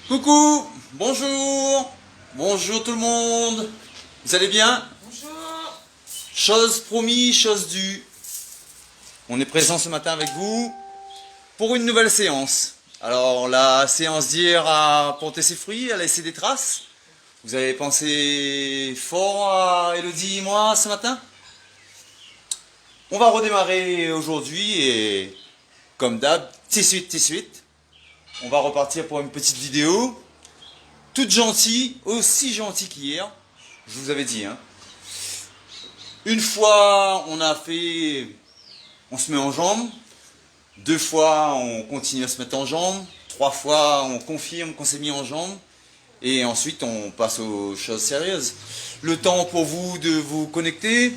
Coucou, bonjour, bonjour tout le monde, vous allez bien? Bonjour. Chose promis, chose due. On est présent ce matin avec vous pour une nouvelle séance. Alors la séance d'hier a porté ses fruits, a laissé des traces. Vous avez pensé fort à Elodie et moi ce matin? On va redémarrer aujourd'hui et comme d'hab, tout de suite. On va repartir pour une petite vidéo, toute gentille, aussi gentille qu'hier, je vous avais dit. Hein. Une fois on a fait, on se met en jambe, 2 fois on continue à se mettre en jambe, 3 fois on confirme qu'on s'est mis en jambe, et ensuite on passe aux choses sérieuses. Le temps pour vous de vous connecter,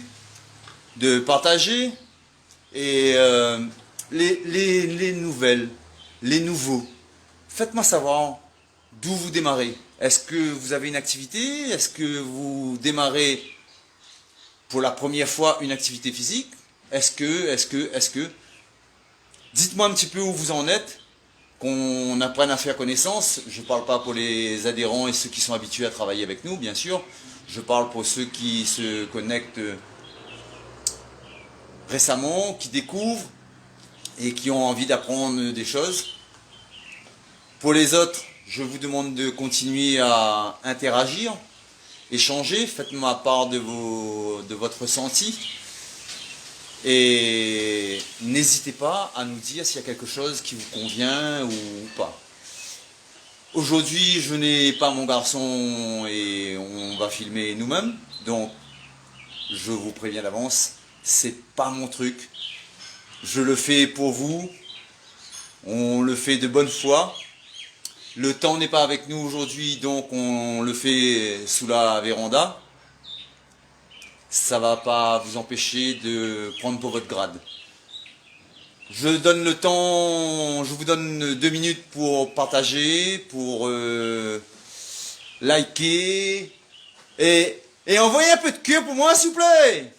de partager, et les nouvelles, les nouveaux. Faites-moi savoir d'où vous démarrez. Est-ce que vous avez une activité? Est-ce que vous démarrez pour la première fois une activité physique? Est-ce que dites-moi un petit peu où vous en êtes, qu'on apprenne à faire connaissance. Je ne parle pas pour les adhérents et ceux qui sont habitués à travailler avec nous, bien sûr. Je parle pour ceux qui se connectent récemment, qui découvrent et qui ont envie d'apprendre des choses. Pour les autres, je vous demande de continuer à interagir, échanger, faites-moi part de votre ressenti. Et n'hésitez pas à nous dire s'il y a quelque chose qui vous convient ou pas. Aujourd'hui, je n'ai pas mon garçon et on va filmer nous-mêmes. Donc, je vous préviens d'avance, c'est pas mon truc. Je le fais pour vous. On le fait de bonne foi. Le temps n'est pas avec nous aujourd'hui, donc on le fait sous la véranda. Ça va pas vous empêcher de prendre pour votre grade. Je donne le temps, je vous donne 2 minutes pour partager, pour liker et envoyer un peu de cœur pour moi, s'il vous plaît.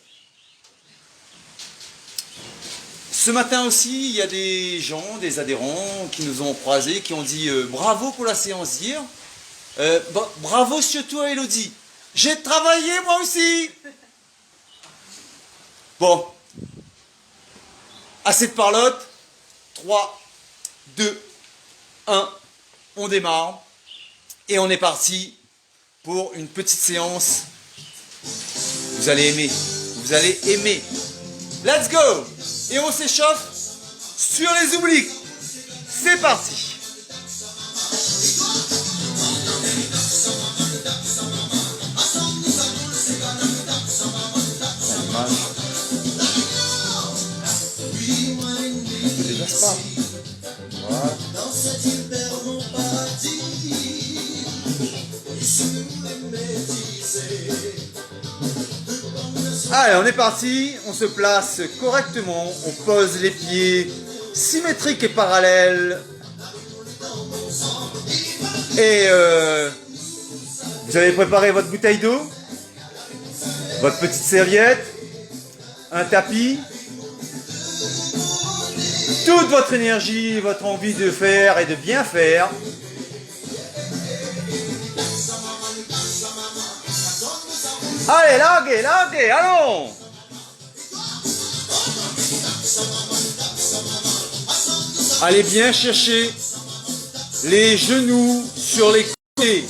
Ce matin aussi, il y a des gens, des adhérents qui nous ont croisés, qui ont dit bravo pour la séance d'hier. Bravo surtout à Elodie. J'ai travaillé moi aussi. Bon. Assez de parlotte. 3, 2, 1. On démarre. Et on est parti pour une petite séance. Vous allez aimer. Vous allez aimer. Let's go! Et on s'échauffe sur les obliques. C'est parti. Ne te déplace pas. Voilà. Allez, on est parti, on se place correctement, on pose les pieds symétriques et parallèles. Et vous avez préparé votre bouteille d'eau, votre petite serviette, un tapis, toute votre énergie, votre envie de faire et de bien faire. Allez, larguez, allons! Allez bien chercher les genoux sur les côtés.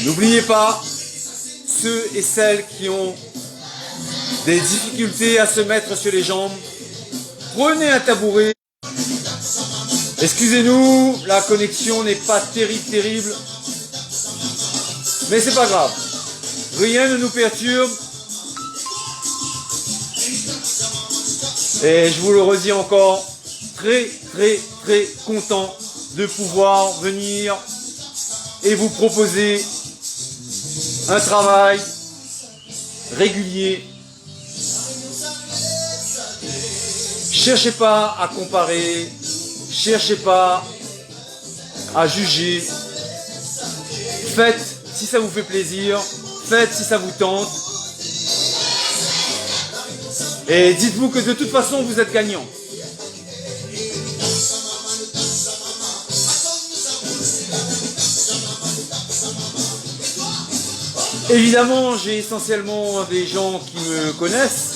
N'oubliez pas, ceux et celles qui ont des difficultés à se mettre sur les jambes, prenez un tabouret. Excusez-nous, la connexion n'est pas terrible, mais c'est pas grave. Rien ne nous perturbe. Et je vous le redis encore, très content de pouvoir venir et vous proposer un travail régulier Cherchez pas à comparer, cherchez pas à juger. Faites si ça vous fait plaisir, faites si ça vous tente. Et dites-vous que de toute façon, vous êtes gagnant. Évidemment, j'ai essentiellement des gens qui me connaissent.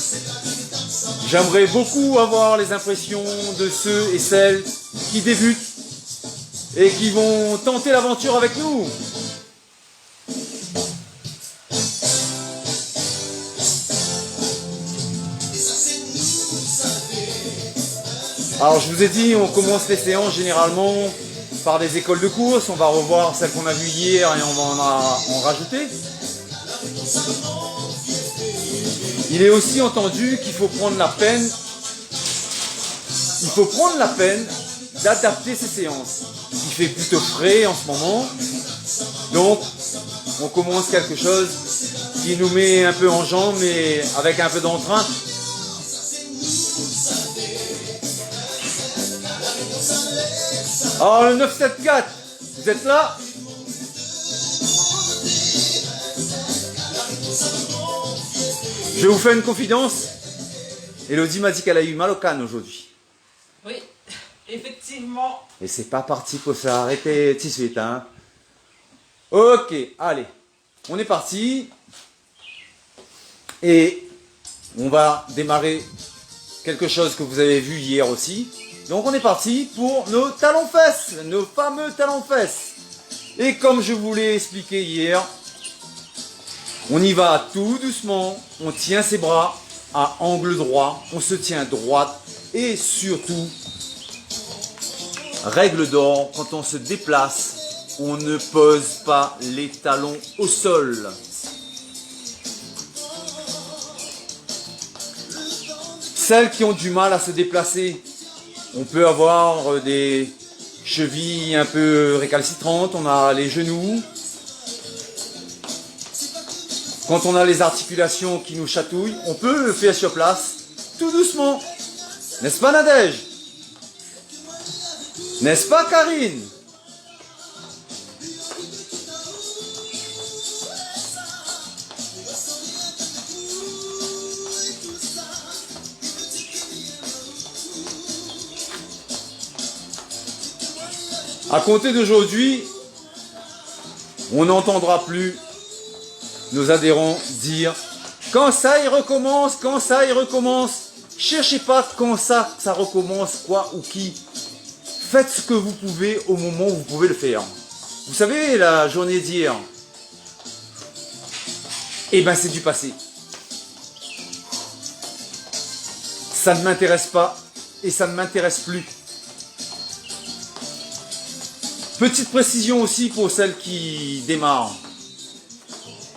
J'aimerais beaucoup avoir les impressions de ceux et celles qui débutent et qui vont tenter l'aventure avec nous. Alors je vous ai dit, on commence les séances généralement par des écoles de course. On va revoir celles qu'on a vues hier et on va en rajouter. Il est aussi entendu qu'il faut prendre la peine, d'adapter ces séances. Il fait plutôt frais en ce moment, donc on commence quelque chose qui nous met un peu en jambes, mais avec un peu d'entrain. Alors le 974, vous êtes là? Je vous fais une confidence. Elodie m'a dit qu'elle a eu mal au crâne aujourd'hui. Oui, effectivement. Et c'est pas parti pour s'arrêter tout de suite, hein. Ok, allez. On est parti. Et on va démarrer quelque chose que vous avez vu hier aussi. Donc on est parti pour nos talons-fesses, nos fameux talons-fesses. Et comme je vous l'ai expliqué hier, on y va tout doucement, on tient ses bras à angle droit, on se tient droite et surtout, règle d'or, quand on se déplace, on ne pose pas les talons au sol. Celles qui ont du mal à se déplacer, on peut avoir des chevilles un peu récalcitrantes, on a les genoux. Quand on a les articulations qui nous chatouillent, on peut le faire sur place, tout doucement. N'est-ce pas Nadège? N'est-ce pas Karine? À compter d'aujourd'hui, on n'entendra plus nos adhérents dire quand ça il recommence, quand ça il recommence. Cherchez pas quand ça recommence, quoi ou qui. Faites ce que vous pouvez au moment où vous pouvez le faire. Vous savez, la journée d'hier, eh ben c'est du passé. Ça ne m'intéresse pas et ça ne m'intéresse plus. Petite précision aussi pour celles qui démarrent.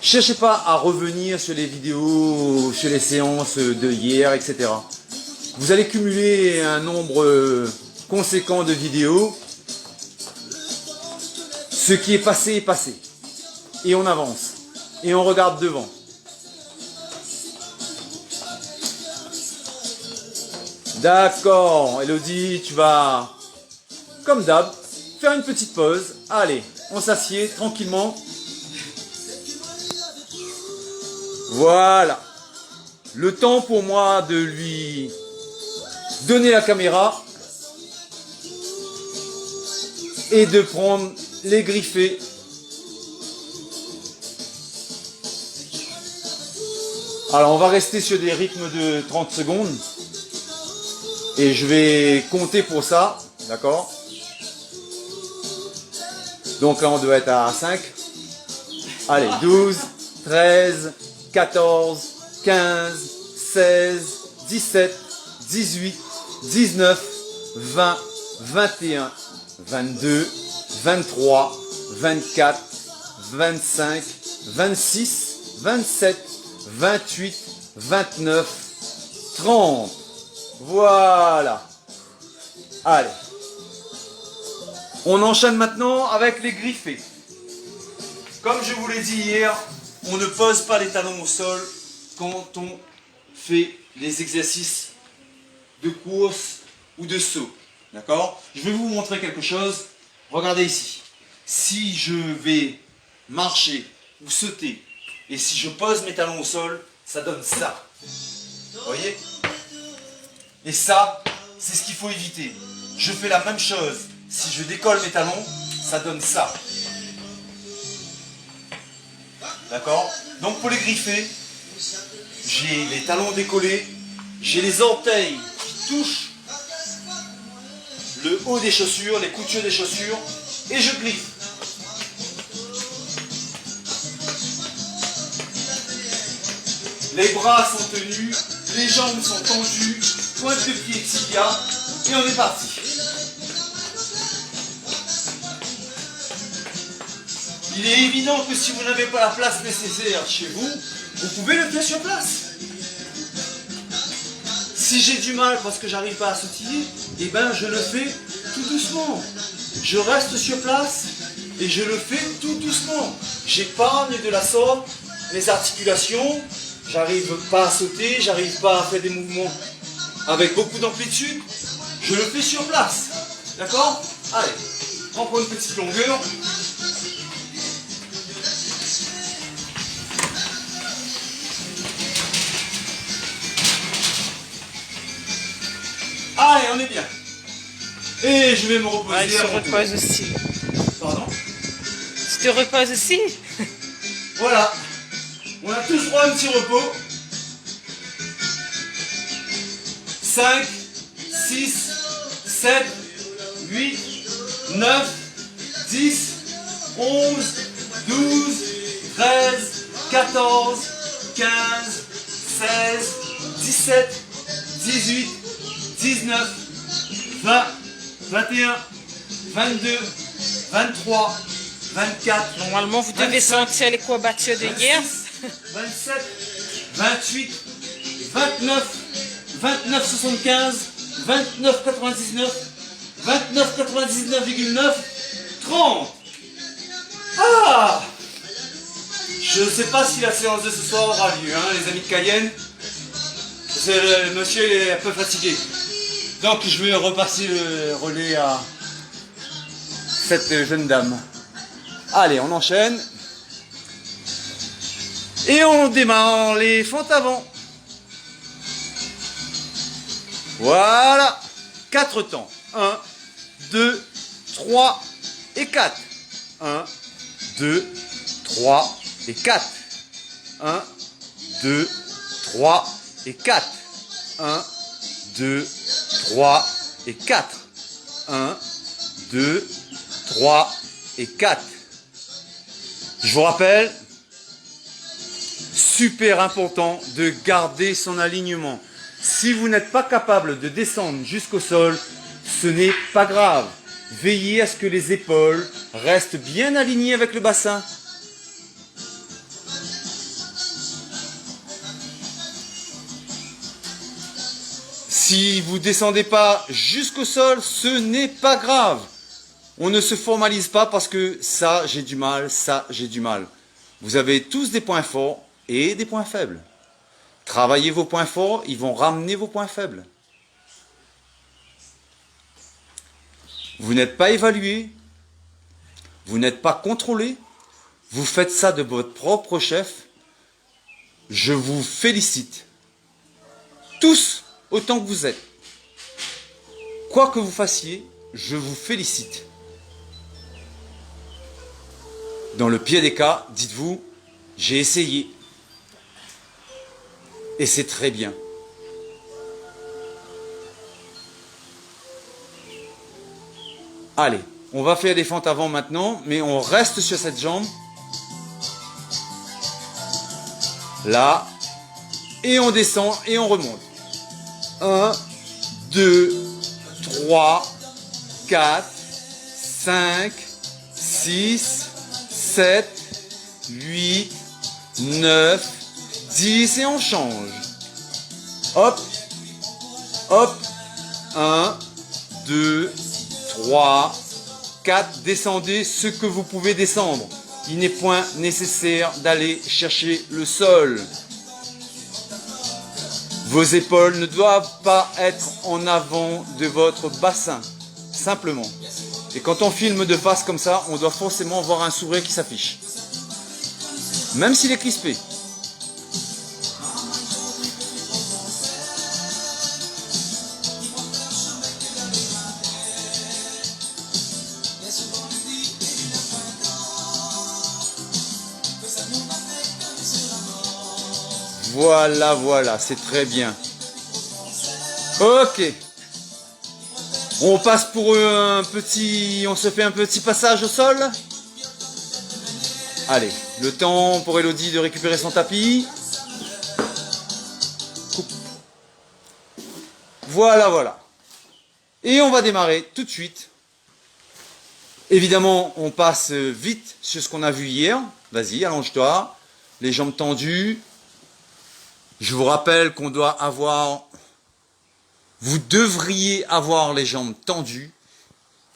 Cherchez pas à revenir sur les vidéos, sur les séances de hier, etc. Vous allez cumuler un nombre conséquent de vidéos. Ce qui est passé est passé. Et on avance. Et on regarde devant. D'accord, Elodie, tu vas, comme d'hab, faire une petite pause. Allez, on s'assied tranquillement. Voilà. Le temps pour moi de lui donner la caméra et de prendre les griffés. Alors on va rester sur des rythmes de 30 secondes. Et je vais compter pour ça. D'accord? Donc là on doit être à 5. Allez, 12, 13, 14, 15, 16, 17, 18, 19, 20, 21, 22, 23, 24, 25, 26, 27, 28, 29, 30. Voilà. Allez. On enchaîne maintenant avec les griffés. Comme je vous l'ai dit hier, on ne pose pas les talons au sol quand on fait les exercices de course ou de saut. D'accord? Je vais vous montrer quelque chose. Regardez ici. Si je vais marcher ou sauter et si je pose mes talons au sol, ça donne ça. Vous voyez? Et ça, c'est ce qu'il faut éviter. Je fais la même chose. Si je décolle mes talons, ça donne ça. D'accord? Donc pour les griffer, j'ai les talons décollés, j'ai les orteils qui touchent le haut des chaussures, les coutures des chaussures, et je griffe. Les bras sont tenus, les jambes sont tendues, pointe de pied, tibia, et on est parti. Il est évident que si vous n'avez pas la place nécessaire chez vous, vous pouvez le faire sur place. Si j'ai du mal parce que j'arrive pas à sautiller, eh ben je le fais tout doucement. Je reste sur place et je le fais tout doucement. J'épargne de la sorte les articulations, j'arrive pas à sauter, j'arrive pas à faire des mouvements avec beaucoup d'amplitude. Je le fais sur place. D'accord? Allez, on prend une petite longueur. Allez, on est bien. Et je vais me reposer. Ouais, il se repose aussi. Pardon? Tu te reposes aussi? Voilà. On a tous droit à un petit repos. 5, 6, 7, 8, 9, 10, 11, 12, 13, 14, 15, 16, 17, 18, 19, 20, 21, 22, 23, 24. Normalement, vous devez 25, sentir les courbatures de hier. 27, 28, 29, 29,75, 29,99, 29,99,9, 30. Ah! Je ne sais pas si la séance de ce soir aura lieu, hein, les amis de Cayenne. Le monsieur est un peu fatigué. Donc je vais repasser le relais à cette jeune dame. Allez, on enchaîne. Et on démarre les fentes avant. Voilà. 4 temps. 1, 2, 3 et 4. 1, 2, 3 et 4. 1, 2, 3 et 4. 1, 2, 3 et 4. 1, 2, 3 et 4. Je vous rappelle, super important de garder son alignement. Si vous n'êtes pas capable de descendre jusqu'au sol, ce n'est pas grave. Veillez à ce que les épaules restent bien alignées avec le bassin. Si vous ne descendez pas jusqu'au sol, ce n'est pas grave. On ne se formalise pas parce que ça, j'ai du mal, ça, j'ai du mal. Vous avez tous des points forts et des points faibles. Travaillez vos points forts, ils vont ramener vos points faibles. Vous n'êtes pas évalué, vous n'êtes pas contrôlé, vous faites ça de votre propre chef. Je vous félicite. Tous, autant que vous êtes. Quoi que vous fassiez, je vous félicite. Dans le pire des cas, dites-vous, j'ai essayé. Et c'est très bien. Allez, on va faire des fentes avant maintenant, mais on reste sur cette jambe. Là. Et on descend et on remonte. 1, 2, 3, 4, 5, 6, 7, 8, 9, 10 et on change. Hop, hop, 1, 2, 3, 4, descendez ce que vous pouvez descendre. Il n'est point nécessaire d'aller chercher le sol. Vos épaules ne doivent pas être en avant de votre bassin, simplement. Et quand on filme de face comme ça, on doit forcément voir un sourire qui s'affiche. Même s'il est crispé. Voilà, voilà, c'est très bien. Ok. On passe pour un petit... On se fait un petit passage au sol. Allez, le temps pour Elodie de récupérer son tapis. Coupe. Voilà, voilà. Et on va démarrer tout de suite. Évidemment, on passe vite sur ce qu'on a vu hier. Vas-y, allonge-toi. Les jambes tendues. Je vous rappelle qu'on doit avoir... Vous devriez avoir les jambes tendues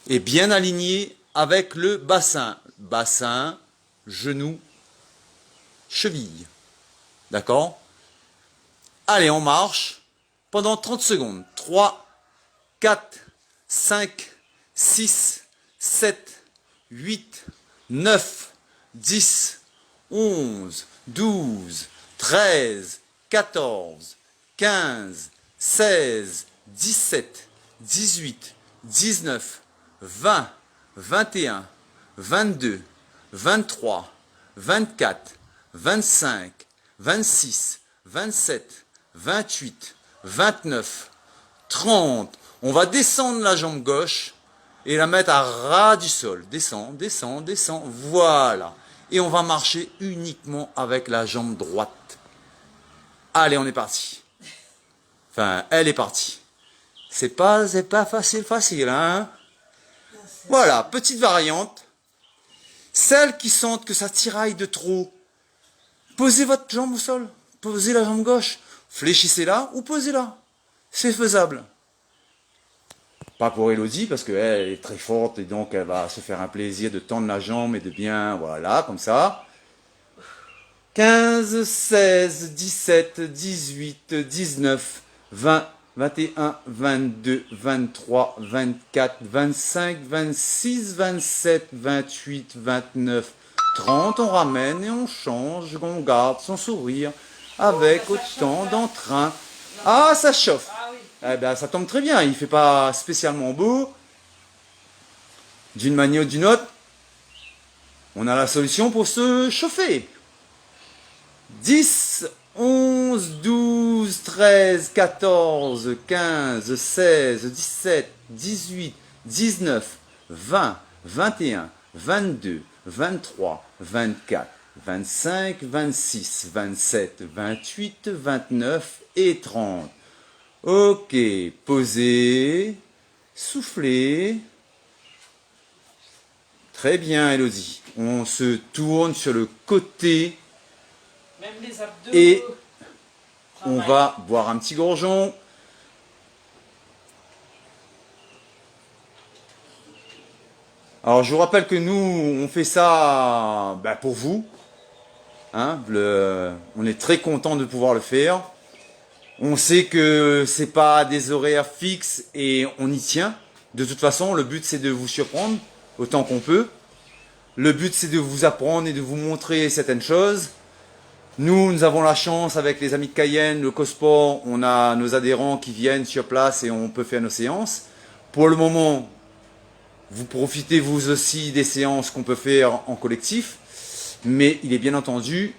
et bien alignées avec le bassin. Bassin, genou, cheville. D'accord? Allez, on marche pendant 30 secondes. 3, 4, 5, 6, 7, 8, 9, 10, 11, 12, 13, 14, 15, 16, 17, 18, 19, 20, 21, 22, 23, 24, 25, 26, 27, 28, 29, 30. On va descendre la jambe gauche et la mettre à ras du sol. Descend, descend, descend. Voilà. Et on va marcher uniquement avec la jambe droite. Allez, on est parti. Enfin, elle est partie. C'est pas facile, hein. Voilà, petite variante. Celles qui sentent que ça tiraille de trop, posez votre jambe au sol. Posez la jambe gauche. Fléchissez-la ou posez-la. C'est faisable. Pas pour Elodie, parce qu'elle est très forte et donc elle va se faire un plaisir de tendre la jambe et de bien, voilà, comme ça. 15, 16, 17, 18, 19, 20, 21, 22, 23, 24, 25, 26, 27, 28, 29, 30. On ramène et on change, on garde son sourire avec autant d'entrain. Ah, ça chauffe. Eh ben, ça tombe très bien, il ne fait pas spécialement beau. D'une manière ou d'une autre, on a la solution pour se chauffer. 10, 11, 12, 13, 14, 15, 16, 17, 18, 19, 20, 21, 22, 23, 24, 25, 26, 27, 28, 29 et 30. Ok, posez, soufflez. Très bien, Elodie. On se tourne sur le côté. Même les abdos. Et on va boire un petit gorgeon. Alors je vous rappelle que nous, on fait ça pour vous. Hein, on est très content de pouvoir le faire. On sait que c'est pas des horaires fixes et on y tient. De toute façon, le but c'est de vous surprendre autant qu'on peut. Le but c'est de vous apprendre et de vous montrer certaines choses. Nous avons la chance avec les amis de Cayenne, le CoSport, on a nos adhérents qui viennent sur place et on peut faire nos séances. Pour le moment, vous profitez vous aussi des séances qu'on peut faire en collectif, mais il est bien entendu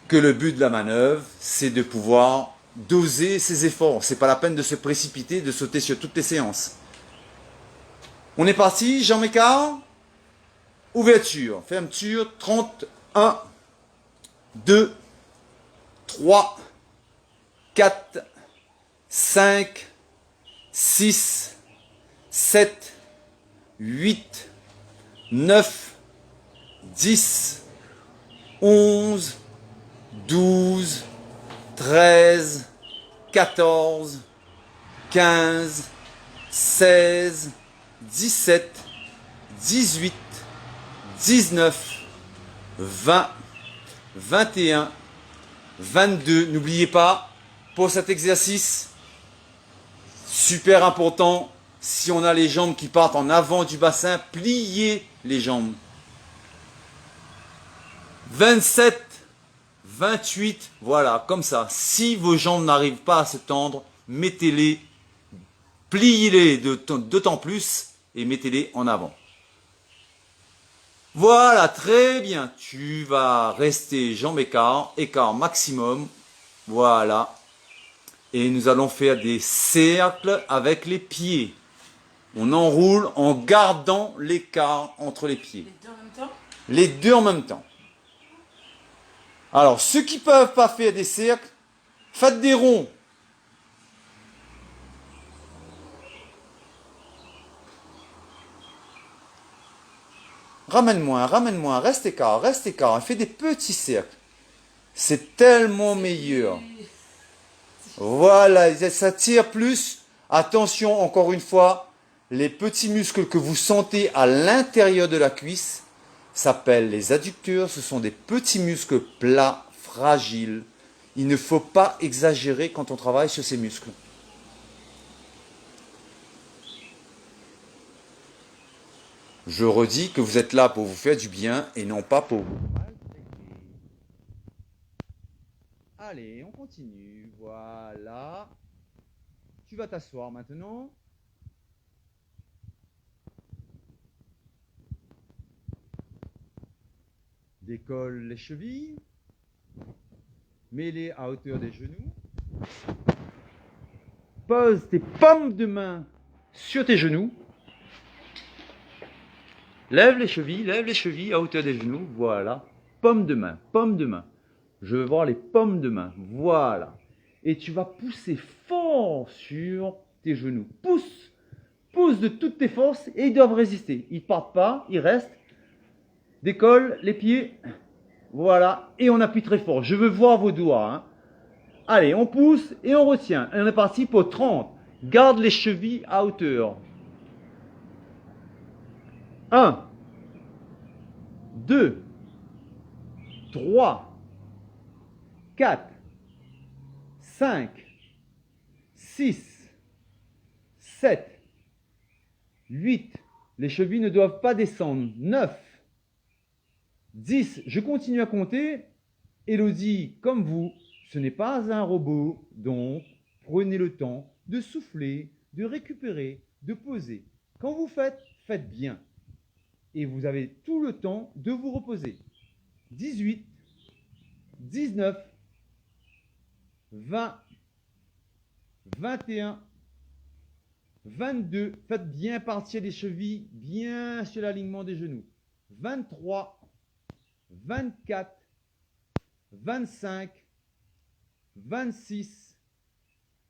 que le but de la manœuvre, c'est de pouvoir doser ses efforts. C'est pas la peine de se précipiter, de sauter sur toutes les séances. On est parti, jambes écart, ouverture, fermeture, 31. 2, 3, 4, 5, 6, 7, 8, 9, 10, 11, 12, 13, 14, 15, 16, 17, 18, 19, 20, 21, 22, n'oubliez pas, pour cet exercice, super important, si on a les jambes qui partent en avant du bassin, pliez les jambes. 27, 28, voilà, comme ça. Si vos jambes n'arrivent pas à se tendre, mettez-les, pliez-les d'autant plus et mettez-les en avant. Voilà, très bien. Tu vas rester jambes écart, écart maximum. Voilà. Et nous allons faire des cercles avec les pieds. On enroule en gardant l'écart entre les pieds. Les deux en même temps? Les deux en même temps. Alors, ceux qui ne peuvent pas faire des cercles, faites des ronds. Ramène-moi, reste écart, fais des petits cercles. C'est tellement meilleur. Voilà, ça tire plus. Attention, encore une fois, les petits muscles que vous sentez à l'intérieur de la cuisse s'appellent les adducteurs. Ce sont des petits muscles plats, fragiles. Il ne faut pas exagérer quand on travaille sur ces muscles. Je redis que vous êtes là pour vous faire du bien et non pas pour vous maltraiter. Allez, on continue. Voilà. Tu vas t'asseoir maintenant. Décolle les chevilles. Mets-les à hauteur des genoux. Pose tes paumes de main sur tes genoux. Lève les chevilles à hauteur des genoux, voilà. Paume de main, paume de main. Je veux voir les paumes de main, voilà. Et tu vas pousser fort sur tes genoux. Pousse, pousse de toutes tes forces et ils doivent résister. Ils ne partent pas, ils restent. Décolle les pieds, voilà. Et on appuie très fort. Je veux voir vos doigts. Hein. Allez, on pousse et on retient. Et on est parti pour 30. Garde les chevilles à hauteur. 1, 2, 3, 4, 5, 6, 7, 8. Les chevilles ne doivent pas descendre. 9, 10. Je continue à compter. Elodie, comme vous, ce n'est pas un robot. Donc, prenez le temps de souffler, de récupérer, de poser. Quand vous faites, faites bien. Et vous avez tout le temps de vous reposer. 18, 19, 20, 21, 22. Faites bien partir les chevilles, bien sur l'alignement des genoux. 23, 24, 25, 26,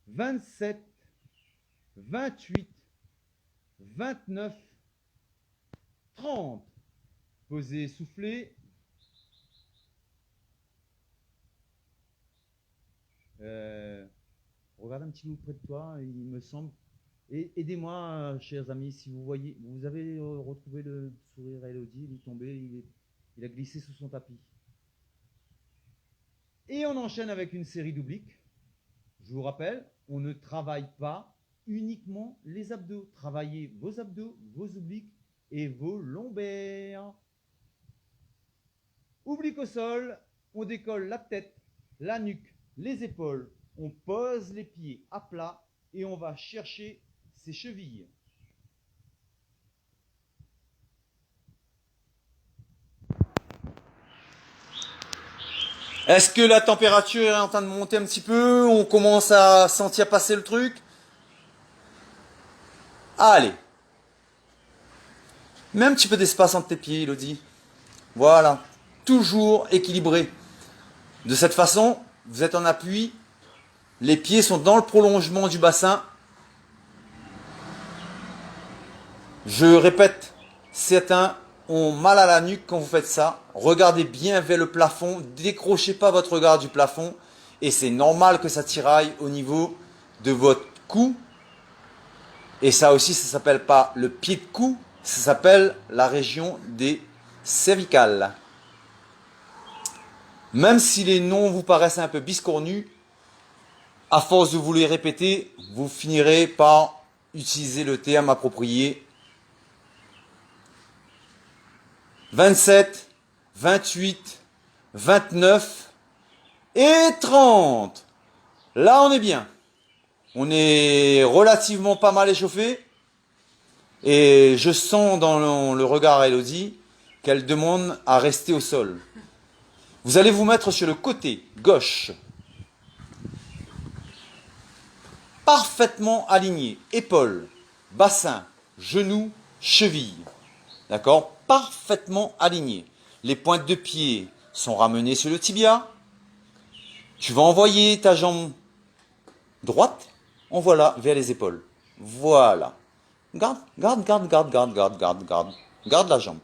27, 28, 29, 30. Posez, soufflez. Regarde un petit peu près de toi, il me semble. Et aidez-moi, chers amis, si vous voyez, vous avez retrouvé le sourire à Elodie, il est tombé, il a glissé sous son tapis. Et on enchaîne avec une série d'obliques. Je vous rappelle, on ne travaille pas uniquement les abdos. Travaillez vos abdos, vos obliques et vos lombaires. Oblique au sol, on décolle la tête, la nuque, les épaules, on pose les pieds à plat et on va chercher ses chevilles. Est-ce que la température est en train de monter un petit peu? On commence à sentir passer le truc? Allez. Mets un petit peu d'espace entre tes pieds, Elodie. Voilà. Toujours équilibré. De cette façon, vous êtes en appui. Les pieds sont dans le prolongement du bassin. Je répète, certains ont mal à la nuque quand vous faites ça. Regardez bien vers le plafond. Décrochez pas votre regard du plafond. Et c'est normal que ça tiraille au niveau de votre cou. Et ça aussi, ça ne s'appelle pas le pied de cou. Ça s'appelle la région des cervicales. Même si les noms vous paraissent un peu biscornus, À force de vous les répéter, vous finirez par utiliser le terme approprié. 27, 28, 29 et 30. Là, on est bien. On est relativement pas mal échauffé. Et je sens dans le regard Elodie qu'elle demande à rester au sol. Vous allez vous mettre sur le côté gauche. Parfaitement aligné. Épaules, bassin, genoux, chevilles. D'accord? Parfaitement aligné. Les pointes de pied sont ramenées sur le tibia. Tu vas envoyer ta jambe droite, envoie-la vers les épaules. Voilà. Garde, garde, garde, garde, garde, garde, garde, garde. Garde la jambe.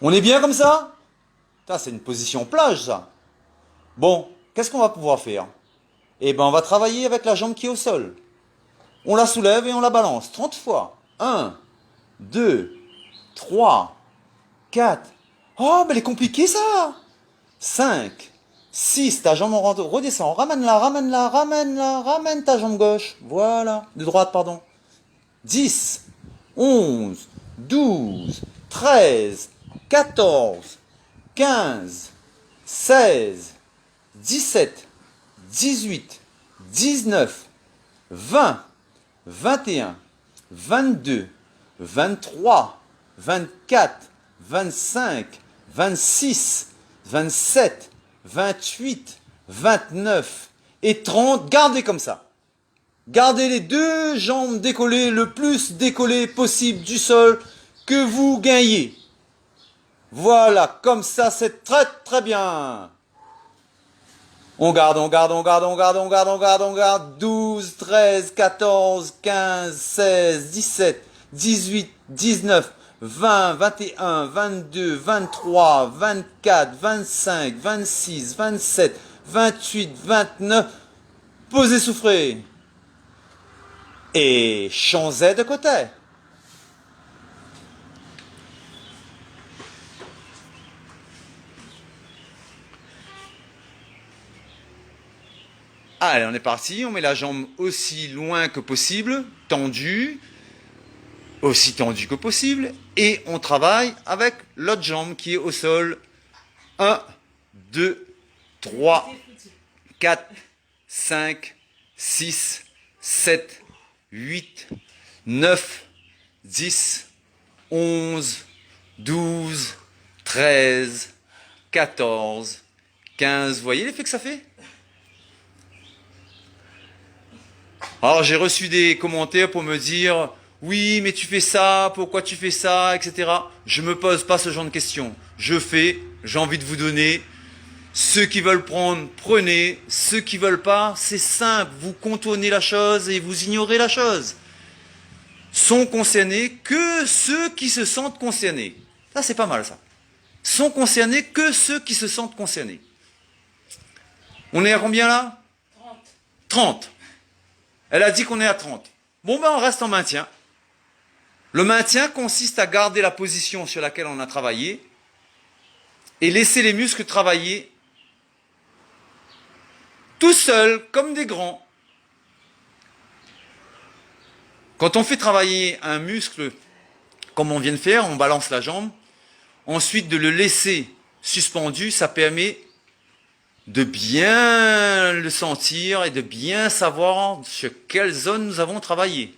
On est bien comme ça? Ça, c'est une position plage, ça. Bon, qu'est-ce qu'on va pouvoir faire? Eh ben, on va travailler avec la jambe qui est au sol. On la soulève et on la balance 30 fois. 1, 2, 3, 4. Oh, mais elle est compliquée, ça. 5, 6, ta jambe redescend. Ramène-la, ramène-la, ramène-la, ramène ta jambe gauche. Voilà. De droite, pardon. 10, 11, 12, 13, 14, 15, 16, 17, 18, 19, 20, 21, 22, 23, 24, 25, 26, 27, 28, 29 et 30. Gardez comme ça. Gardez les deux jambes décollées, le plus décollées possible du sol que vous gagnez. Voilà, comme ça, c'est très très bien. On garde, on garde, on garde, on garde, on garde, on garde, on garde. 12, 13, 14, 15, 16, 17, 18, 19, 20, 21, 22, 23, 24, 25, 26, 27, 28, 29. Posez, souffrez. Et changez de côté. Allez, on est parti. On met la jambe aussi loin que possible, tendue, aussi tendue que possible. Et on travaille avec l'autre jambe qui est au sol. 1, 2, 3, 4, 5, 6, 7, 8, 9, 10, 11, 12, 13, 14, 15. Vous voyez l'effet que ça fait? Alors j'ai reçu des commentaires pour me dire « Oui, mais tu fais ça, pourquoi tu fais ça, etc. » Je me pose pas ce genre de questions. Je fais, j'ai envie de vous donner. Ceux qui veulent prendre, prenez. Ceux qui veulent pas, c'est simple. Vous contournez la chose et vous ignorez la chose. Sont concernés que ceux qui se sentent concernés. Ça, c'est pas mal, ça. Sont concernés que ceux qui se sentent concernés. On est à combien, là? 30. 30. Elle a dit qu'on est à 30. Bon, ben, on reste en maintien. Le maintien consiste à garder la position sur laquelle on a travaillé et laisser les muscles travailler tout seuls, comme des grands. Quand on fait travailler un muscle, comme on vient de faire, on balance la jambe. Ensuite, de le laisser suspendu, ça permet de bien le sentir et de bien savoir sur quelle zone nous avons travaillé.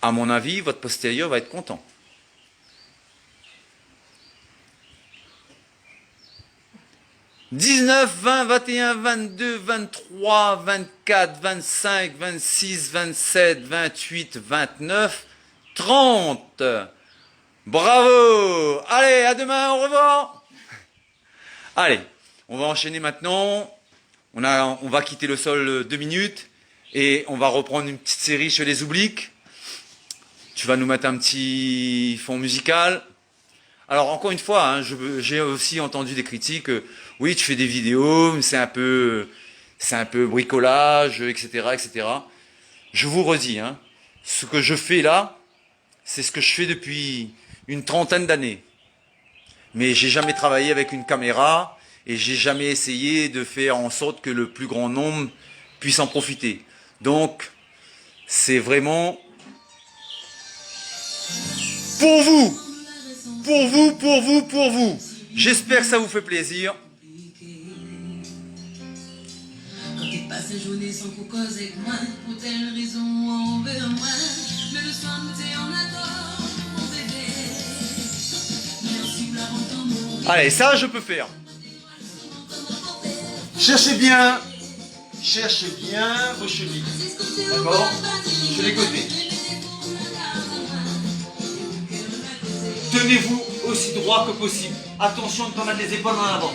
À mon avis, votre postérieur va être content. « 19, 20, 21, 22, 23, 24, 25, 26, 27, 28, 29, 30. Bravo! Allez, à demain, au revoir! Allez, on va enchaîner maintenant. On va quitter le sol 2 minutes et on va reprendre une petite série sur les obliques. Tu vas nous mettre un petit fond musical. Alors encore une fois, hein, j'ai aussi entendu des critiques. Oui, tu fais des vidéos, mais c'est un peu bricolage, etc., etc. Je vous redis, hein, ce que je fais là, c'est ce que je fais depuis une 30aine d'années. Mais j'ai jamais travaillé avec une caméra et j'ai jamais essayé de faire en sorte que le plus grand nombre puisse en profiter. Donc, c'est vraiment pour vous, pour vous, pour vous, pour vous. J'espère que ça vous fait plaisir. Quand tu passes la journée sans qu'on cause avec moi, pour telle raison on veut en moi, mais le soir nous t'es en accord, mon bébé. Merci pour la rentre en mon Allez, ça je peux faire. Cherchez bien vos chevilles. D'accord? Sur les côtés. Tenez-vous aussi droit que possible. Attention de ne pas mettre les épaules en avant.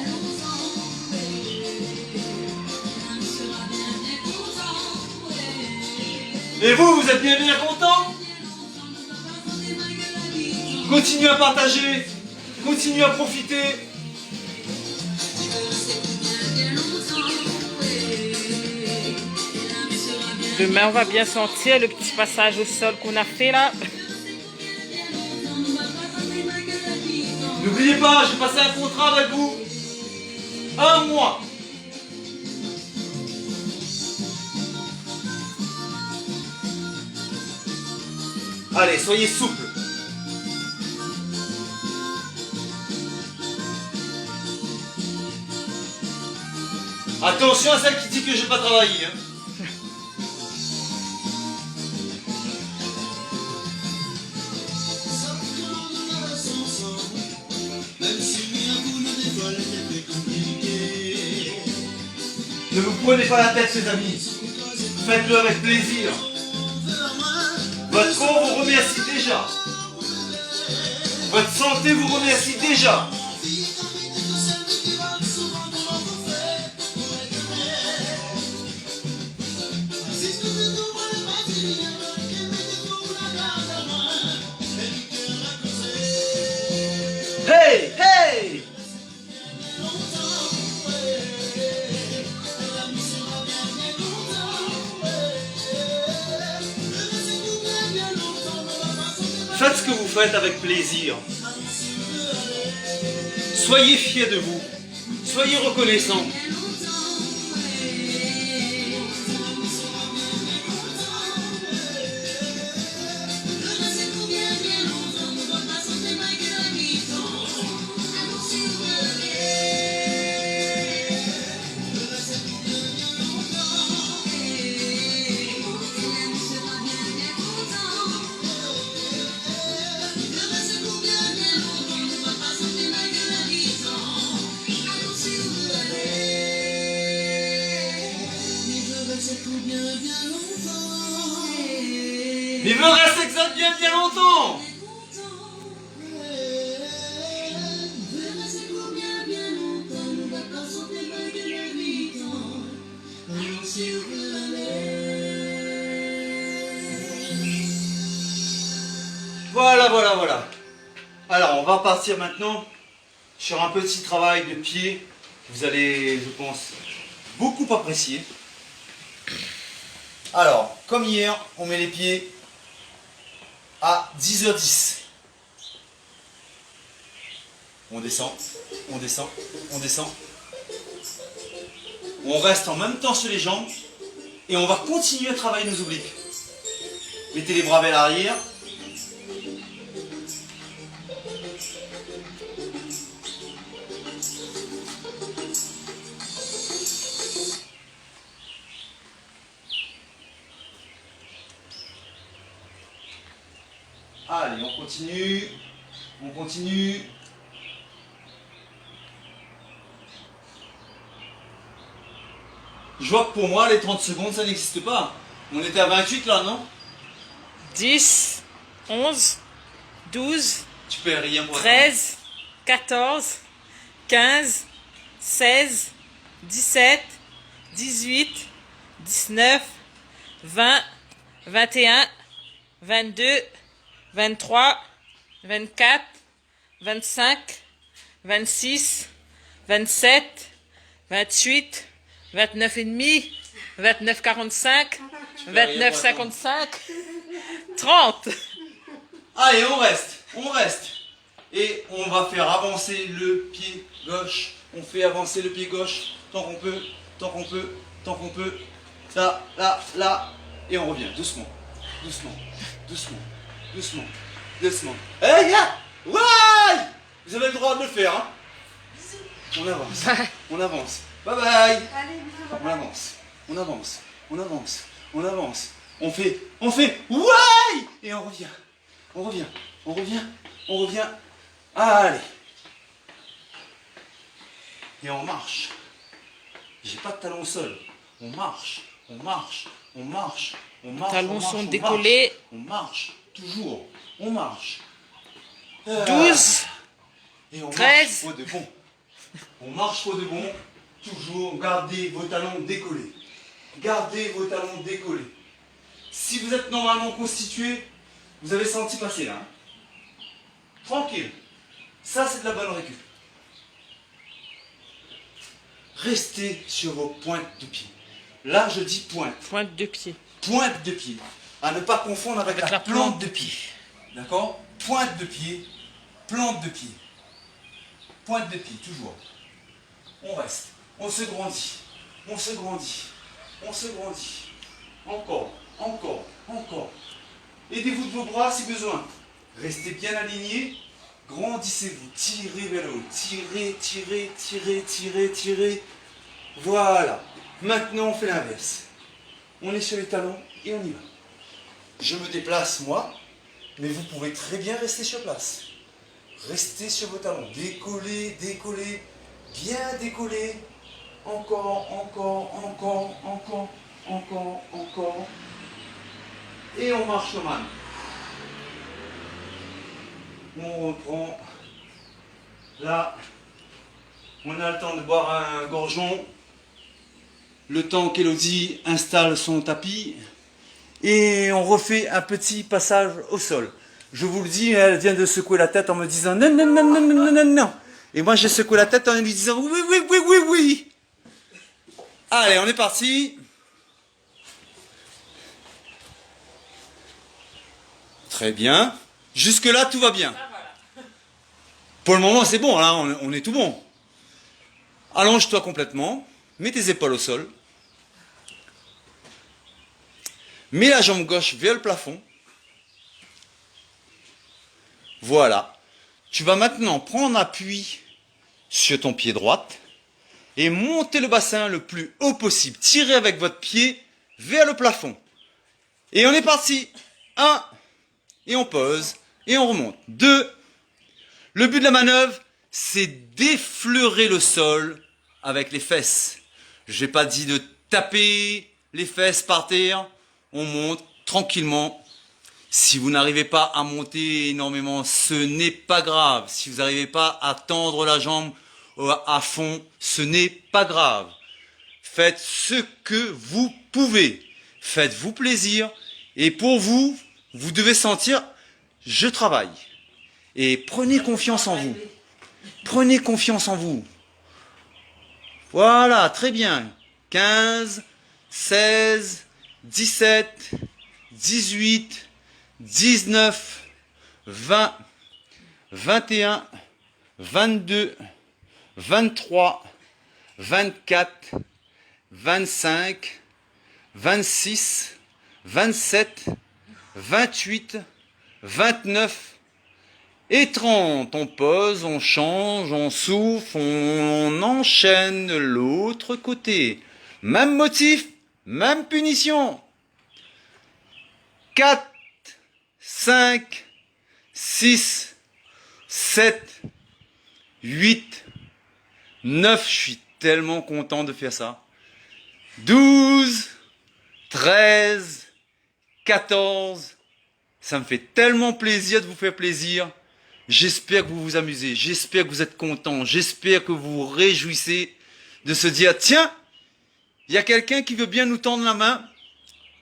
Et vous, vous êtes bien content? Continuez à partager, continuez à profiter. Demain, on va bien sentir le petit passage au sol qu'on a fait là. N'oubliez pas, j'ai passé un contrat avec vous. 1 mois. Allez, soyez souple. Attention à celle qui dit que j'ai pas travaillé. Hein. Ne vous prenez pas la tête, les amis. Faites-le avec plaisir. Votre corps vous remercie déjà. Votre santé vous remercie déjà. Hey, hey! Faites ce que vous faites avec plaisir. Soyez fiers de vous. Soyez reconnaissants. Mais il veut rester que ça bien longtemps. Voilà. Alors, on va partir maintenant sur un petit travail de pied que vous allez, je pense, beaucoup apprécier. Alors, comme hier, on met les pieds à 10h10. On descend. On reste en même temps sur les jambes et on va continuer à travailler nos obliques. Mettez les bras vers l'arrière. Allez, on continue. Je vois que pour moi, les 30 secondes, ça n'existe pas. On était à 28 là, non? 10, 11, 12, Tu peux rien voir. 13, 14, 15, 16, 17, 18, 19, 20, 21, 22, 23, 24, 25, 26, 27, 28, 29 et demi, 29, 45, 29, 55, 30. Allez, on reste. Et on va faire avancer le pied gauche On fait avancer le pied gauche tant qu'on peut, tant qu'on peut, tant qu'on peut. Là, là, là. Et on revient doucement, doucement, doucement, doucement, doucement. Hey, gars! Ouais! Vous avez le droit de le faire, hein? On avance, on avance. Bye bye! On avance, on avance, on avance, on avance. On fait, ouais! Et on revient, on revient, on revient, on revient. Allez! Et on marche. J'ai pas de talons au sol. On marche, on marche, on marche, on marche. Talons on marche, sont on décollés. marche, on marche, toujours. On marche. 12. Et on 13. marche pour de bon. On marche pour de bon. Toujours gardez vos talons décollés. Gardez vos talons décollés. Si vous êtes normalement constitué, vous avez senti passer là. Hein. Tranquille. Ça, c'est de la bonne récup. Restez sur vos pointes de pied. Là, je dis pointe. Pointe de pied. Pointe de pied. À ne pas confondre avec la plante de pied. D'accord? Pointe de pied, plante de pied. Pointe de pied, toujours. On reste. On se grandit. On se grandit. On se grandit. Encore, encore, encore. Aidez-vous de vos bras si besoin. Restez bien alignés. Grandissez-vous. Tirez vers le haut. Tirez, tirez, tirez, tirez, tirez. Voilà. Maintenant, on fait l'inverse. On est sur les talons et on y va. Je me déplace, moi, mais vous pouvez très bien rester sur place. Restez sur vos talons. Décollez, décollez, bien décollez. Encore, encore, encore, encore, encore, encore. Et on marche le man. On reprend. Là, on a le temps de boire un gorgeon. Le temps qu'Elodie installe son tapis. Et on refait un petit passage au sol. Je vous le dis, elle vient de secouer la tête en me disant non, non, non, non, non, non, non, non. Et moi j'ai secoué la tête en lui disant oui, oui, oui, oui, oui. Allez, on est parti. Très bien. Jusque-là, tout va bien. Pour le moment, c'est bon, là, on est tout bon. Allonge-toi complètement. Mets tes épaules au sol. Mets la jambe gauche vers le plafond. Voilà. Tu vas maintenant prendre appui sur ton pied droit et monter le bassin le plus haut possible. Tirez avec votre pied vers le plafond. Et on est parti. 1. Et on pose. Et on remonte. 2. Le but de la manœuvre, c'est d'effleurer le sol avec les fesses. Je n'ai pas dit de taper les fesses par terre. On monte tranquillement. Si vous n'arrivez pas à monter énormément, ce n'est pas grave. Si vous n'arrivez pas à tendre la jambe à fond, ce n'est pas grave. Faites ce que vous pouvez. Faites-vous plaisir. Et pour vous, vous devez sentir, je travaille. Et prenez confiance en vous. Prenez confiance en vous. Voilà, très bien. 15, 16, 17, 18, 19, 20, 21, 22, 23, 24, 25, 26, 27, 28, 29 et 30. On pose, on change, on souffle, on enchaîne l'autre côté. Même motif, même punition. 4, 5, 6, 7, 8, 9. Je suis tellement content de faire ça. 12, 13, 14. Ça me fait tellement plaisir de vous faire plaisir. J'espère que vous vous amusez. J'espère que vous êtes contents. J'espère que vous vous réjouissez de se dire, tiens, il y a quelqu'un qui veut bien nous tendre la main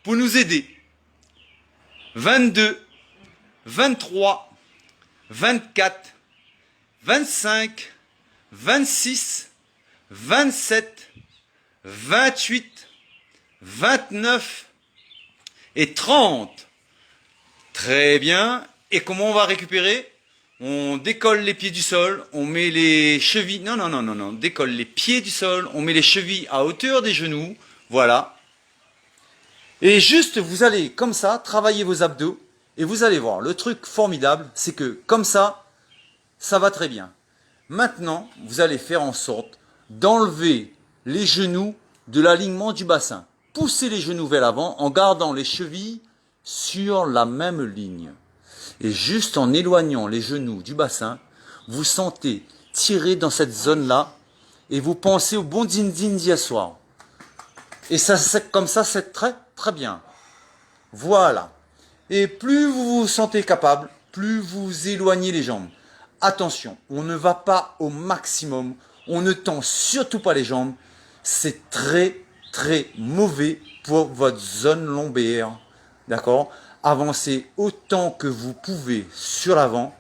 pour nous aider. 22, 23, 24, 25, 26, 27, 28, 29 et 30. Très bien. Et comment on va récupérer? On décolle les pieds du sol, on met les chevilles, non, non, non, non, non, on décolle les pieds du sol, on met les chevilles à hauteur des genoux, voilà. Et juste, vous allez comme ça, travailler vos abdos, et vous allez voir, le truc formidable, c'est que comme ça va très bien. Maintenant, vous allez faire en sorte d'enlever les genoux de l'alignement du bassin. Poussez les genoux vers l'avant en gardant les chevilles sur la même ligne. Et juste en éloignant les genoux du bassin, vous sentez tirer dans cette zone-là et vous pensez au bon din-din d'hier soir. Et ça, comme ça, c'est très, très bien. Voilà. Et plus vous vous sentez capable, plus vous éloignez les jambes. Attention, on ne va pas au maximum. On ne tend surtout pas les jambes. C'est très, très mauvais pour votre zone lombaire. D'accord? Avancez autant que vous pouvez sur l'avant.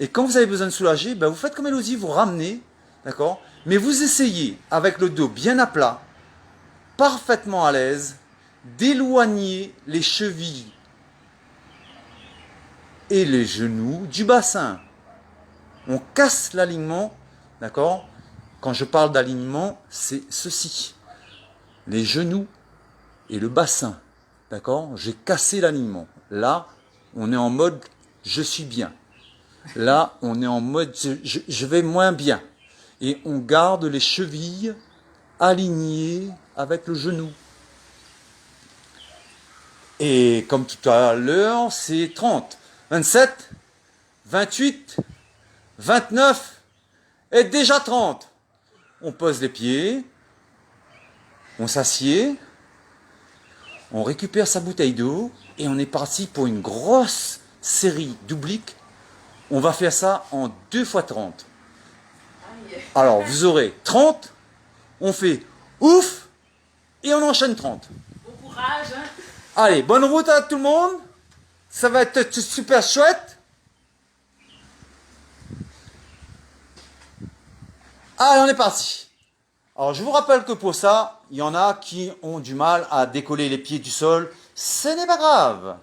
Et quand vous avez besoin de soulager, ben vous faites comme Elodie, vous ramenez. D'accord? Mais vous essayez, avec le dos bien à plat, parfaitement à l'aise, d'éloigner les chevilles et les genoux du bassin. On casse l'alignement, d'accord? Quand je parle d'alignement, c'est ceci. Les genoux et le bassin, d'accord? J'ai cassé l'alignement. Là, on est en mode je suis bien. Là, on est en mode je vais moins bien. Et on garde les chevilles alignées avec le genou. Et comme tout à l'heure, c'est 30, 27, 28, 29 et déjà 30. On pose les pieds, on s'assied, on récupère sa bouteille d'eau et on est parti pour une grosse série d'obliques. On va faire ça en 2 fois 30. Alors vous aurez 30, on fait ouf et on enchaîne 30. Bon courage, hein. Allez, bonne route à tout le monde. Ça va être super chouette. Allez, on est parti. Alors, je vous rappelle que pour ça, il y en a qui ont du mal à décoller les pieds du sol. Ce n'est pas grave.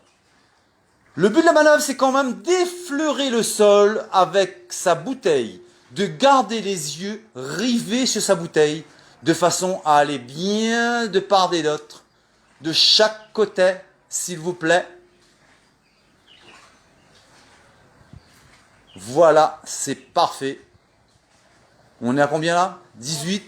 Le but de la manœuvre, c'est quand même d'effleurer le sol avec sa bouteille, de garder les yeux rivés sur sa bouteille, de façon à aller bien de part et d'autre, de chaque côté, s'il vous plaît. Voilà, c'est parfait. On est à combien là? 18,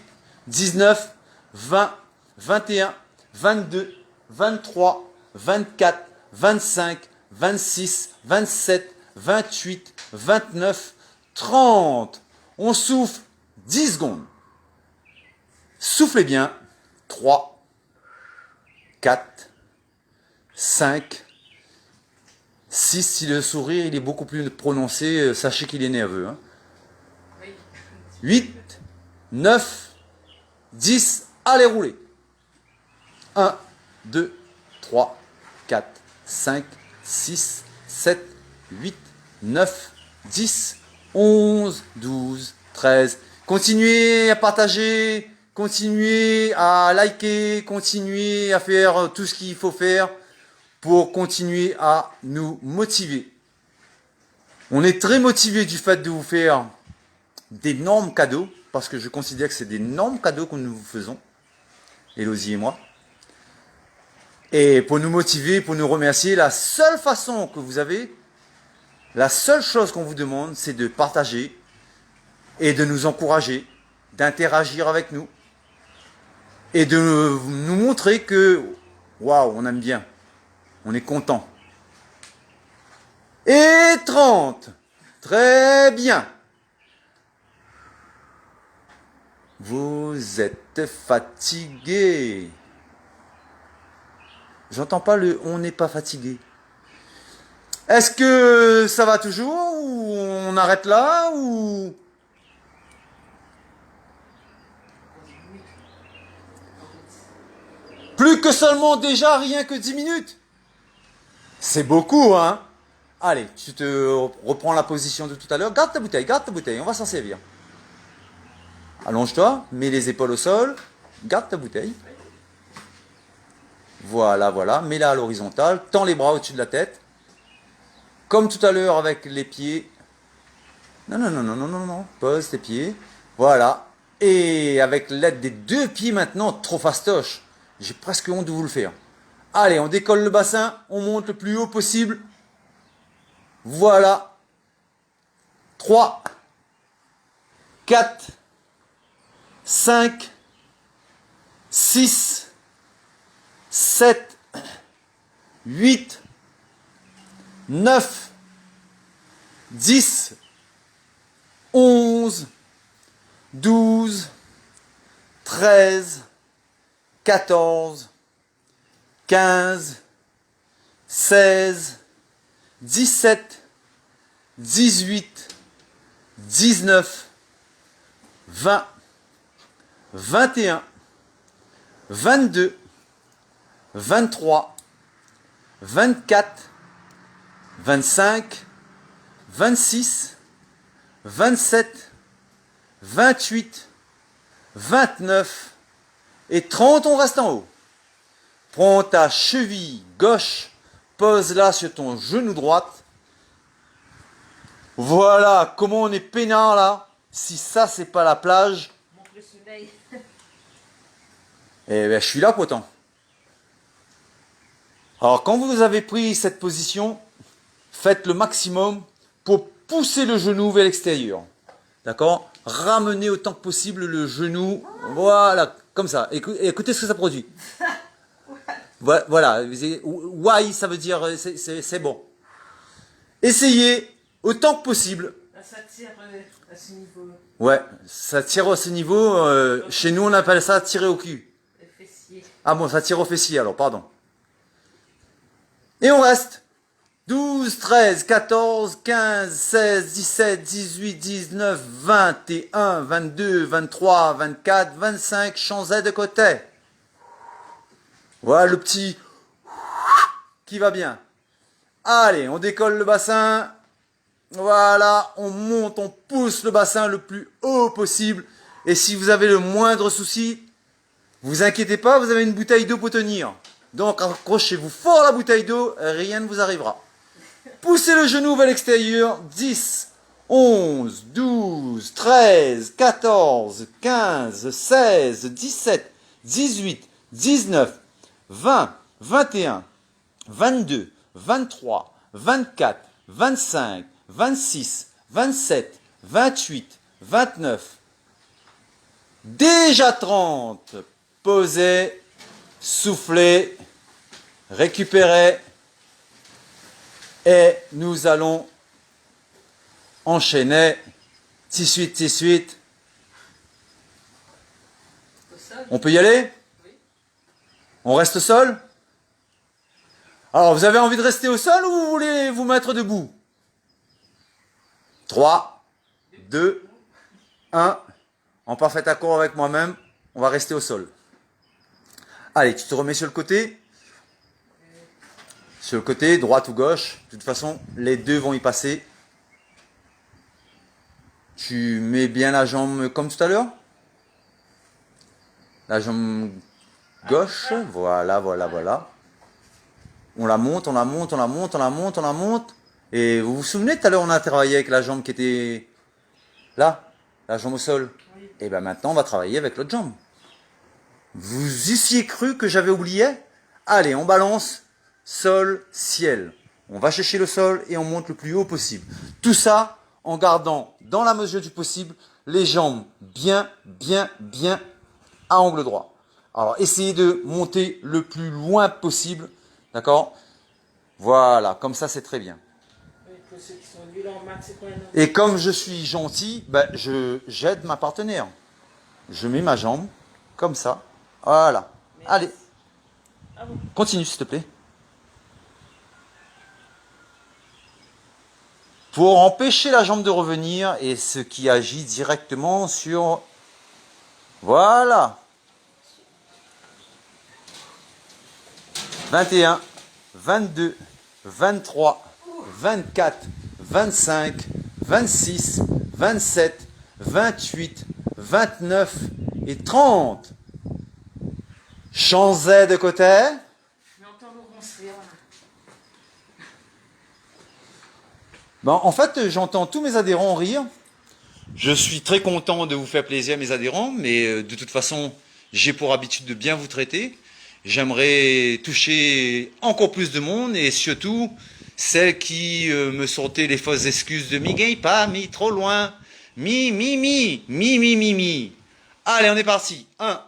19, 20, 21, 22, 23, 24, 25, 26, 27, 28, 29, 30. On souffle 10 secondes. Soufflez bien. 3, 4, 5, 6. Si le sourire il est beaucoup plus prononcé, sachez qu'il est nerveux. Hein. 8, 9, 10, allez rouler. 1, 2, 3, 4, 5, 6, 7, 8, 9, 10, 11, 12, 13. Continuez à partager, continuez à liker, continuez à faire tout ce qu'il faut faire pour continuer à nous motiver. On est très motivé du fait de vous faire d'énormes cadeaux, parce que je considère que c'est d'énormes cadeaux que nous vous faisons, Elodie et moi. Et pour nous motiver, pour nous remercier, la seule façon que vous avez, la seule chose qu'on vous demande, c'est de partager et de nous encourager, d'interagir avec nous et de nous montrer que, waouh, on aime bien, on est content. Et 30, très bien. Vous êtes fatigué. J'entends pas le on n'est pas fatigué. Est-ce que ça va toujours ou on arrête là ou plus que seulement déjà rien que 10 minutes. C'est beaucoup hein. Allez, tu te reprends la position de tout à l'heure. Garde ta bouteille, on va s'en servir. Allonge-toi, mets les épaules au sol, garde ta bouteille. Voilà, voilà, mets-la à l'horizontale, tends les bras au-dessus de la tête. Comme tout à l'heure avec les pieds, Non, non, non, non, non, non, non. Pose tes pieds. Voilà. Et avec l'aide des deux pieds maintenant, trop fastoche. J'ai presque honte de vous le faire. Allez, on décolle le bassin, on monte le plus haut possible. Voilà. 3, 4, 5, 6, 7, 8, 9, 10, 11, 12, 13, 14, 15, 16, 17, 18, 19, 20, 21, 22, 23, 24, 25, 26, 27, 28, 29 et 30, on reste en haut. Prends ta cheville gauche, pose-la sur ton genou droite. Voilà, comment on est peinard là. Si ça, c'est pas la plage. Montre le soleil. Eh bien, je suis là, pourtant. Alors, quand vous avez pris cette position, faites le maximum pour pousser le genou vers l'extérieur. D'accord? Ramenez autant que possible le genou. Voilà, comme ça. Écoutez ce que ça produit. Voilà. Why, ça veut dire c'est bon. Essayez autant que possible. Là, ça tire à ce niveau. Ouais, ça tire à ce niveau. Chez nous, on appelle ça tirer au cul. Le fessier. Ah bon, ça tire au fessier alors, pardon. Et on reste. 12, 13, 14, 15, 16, 17, 18, 19, 21, 22, 23, 24, 25, changez de côté. Voilà le petit qui va bien. Allez, on décolle le bassin. Voilà, on monte, on pousse le bassin le plus haut possible. Et si vous avez le moindre souci, vous inquiétez pas, vous avez une bouteille d'eau pour tenir. Donc accrochez-vous fort à la bouteille d'eau, rien ne vous arrivera. Poussez le genou vers l'extérieur. 10, 11, 12, 13, 14, 15, 16, 17, 18, 19, 20, 21, 22, 23, 24, 25, 26, 27, 28, 29. Déjà 30. Posez, soufflez, récupérez. Et nous allons enchaîner. Suite. On peut y aller? On reste au sol? Alors, vous avez envie de rester au sol ou vous voulez vous mettre debout? 3, 2, 1. En parfait accord avec moi-même, on va rester au sol. Allez, tu te remets sur le côté. Sur le côté, droite ou gauche. De toute façon, les deux vont y passer. Tu mets bien la jambe comme tout à l'heure. La jambe gauche. Voilà. On la monte. Et vous vous souvenez, tout à l'heure, on a travaillé avec la jambe qui était là, la jambe au sol. Et bien maintenant, on va travailler avec l'autre jambe. Vous eussiez cru que j'avais oublié? Allez, on balance. Sol, ciel. On va chercher le sol et on monte le plus haut possible. Tout ça en gardant, dans la mesure du possible, les jambes bien à angle droit. Alors, essayez de monter le plus loin possible. D'accord? Voilà, comme ça, c'est très bien. Et comme je suis gentil, j'aide ma partenaire. Je mets ma jambe comme ça. Voilà. Allez. Continue, s'il te plaît. Pour empêcher la jambe de revenir et ce qui agit directement sur... Voilà. 21, 22, 23, 24, 25, 26, 27, 28, 29 et 30. Changez de côté. En fait, j'entends tous mes adhérents rire Je suis très content de vous faire plaisir, mes adhérents, mais de toute façon, j'ai pour habitude de bien vous traiter. J'aimerais toucher encore plus de monde et surtout celles qui me sortaient les fausses excuses de mi gay pas, mi trop loin, mi. Allez, on est parti. 1,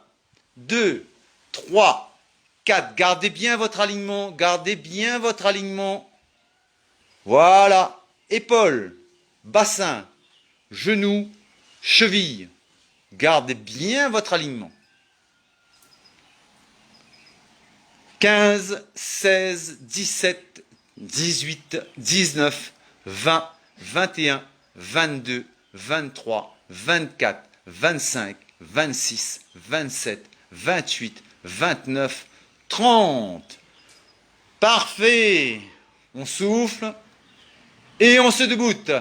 2, 3, 4. Gardez bien votre alignement, gardez bien votre alignement. Voilà. Épaules, bassin, genoux, chevilles. Gardez bien votre alignement. 15, 16, 17, 18, 19, 20, 21, 22, 23, 24, 25, 26, 27, 28, 29, 30. Parfait. On souffle et on se déboute.